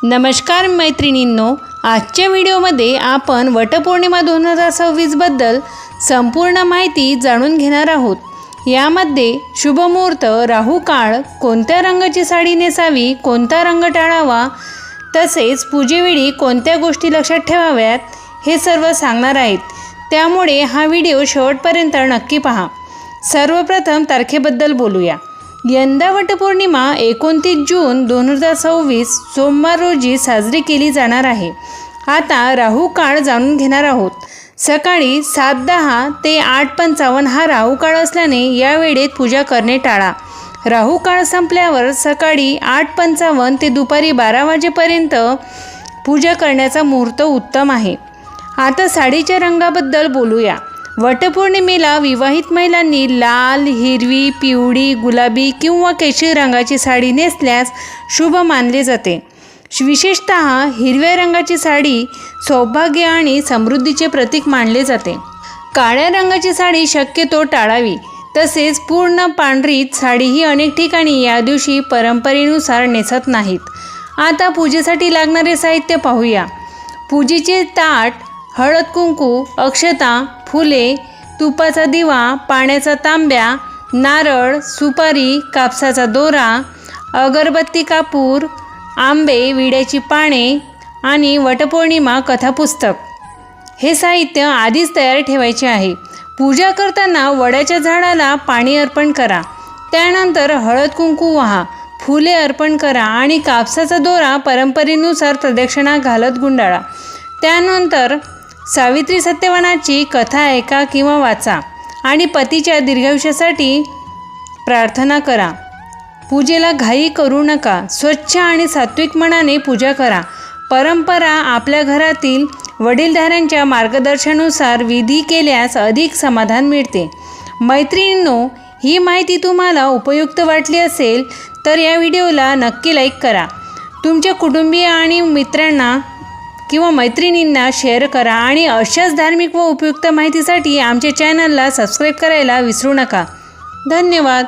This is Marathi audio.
नमस्कार मैत्रिणींनो, आजच्या व्हिडिओमध्ये आपण वटपौर्णिमा 2026 बद्दल संपूर्ण माहिती जाणून घेणार आहोत। यामध्ये शुभमुहूर्त, राहू काळ, कोणत्या रंगाची साडी नेसावी, कोणता रंग टाळावा, तसेच पूजेवेळी कोणत्या गोष्टी लक्षात ठेवाव्यात हे सर्व सांगणार आहेत। त्यामुळे हा व्हिडिओ शेवटपर्यंत नक्की पहा। सर्वप्रथम तारखेबद्दल बोलूया। यंदा वटपौर्णिमा 29 जून 2026 सोमवार रोजी साजरी केली जाणार आहे। आता राहू काळ जाणून घेणार आहोत। सकाळी 7:10 ते 8:55 हा राहू काळ असल्याने या वेळेत पूजा करणे टाळा। राहू काळ संपल्यावर सकाळी 8:55 ते दुपारी 12 वाजेपर्यंत पूजा करण्याचा मुहूर्त उत्तम आहे। आता साडीच्या रंगाबद्दल बोलूया। वटपौर्णिमेला विवाहित महिलांनी लाल, हिरवी, पिवळी, गुलाबी किंवा केशरी रंगाची साडी नेसल्यास शुभ मानले जाते। विशेषतः हिरव्या रंगाची साडी सौभाग्य आणि समृद्धीचे प्रतीक मानले जाते। काळ्या रंगाची साडी शक्यतो टाळावी। तसेच पूर्ण पांढरी साडीही अनेक ठिकाणी या दिवशी परंपरेनुसार नेसत नाहीत। आता पूजेसाठी लागणारे साहित्य पाहूया। पूजेचे ताट, हळद कुंकू, अक्षता, फुले, तुपाचा दिवा, पाण्याचा तांब्या, नारळ, सुपारी, कापसाचा दोरा, अगरबत्ती, कापूर, आंबे, विड्याची पाने आणि वटपौर्णिमा कथापुस्तक हे साहित्य आधीच तयार ठेवायचे आहे। पूजा करताना वडाच्या झाडाला पाणी अर्पण करा। त्यानंतर हळद कुंकू वाहा, फुले अर्पण करा आणि कापसाचा दोरा परंपरेनुसार प्रदक्षिणा घालत गुंडाळा। त्यानंतर सावित्री सत्यवानाची कथा ऐका किंवा वाचा आणि पतीच्या दीर्घायुष्यासाठी प्रार्थना करा। पूजेला घाई करू नका। स्वच्छ आणि सात्विक मनाने पूजा करा। परंपरा आपल्या घरातील वडीलधाऱ्यांच्या मार्गदर्शनानुसार विधी केल्यास अधिक समाधान मिळते। मैत्रिणींनो, ही माहिती तुम्हाला उपयुक्त वाटली असेल तर या व्हिडिओला नक्की लाईक करा। तुमच्या कुटुंबीय आणि मित्रांना किंवा मैत्रिणींना शेअर करा आणि अशाच धार्मिक व उपयुक्त माहितीसाठी आमच्या चॅनलला सबस्क्राईब करायला विसरू नका। धन्यवाद।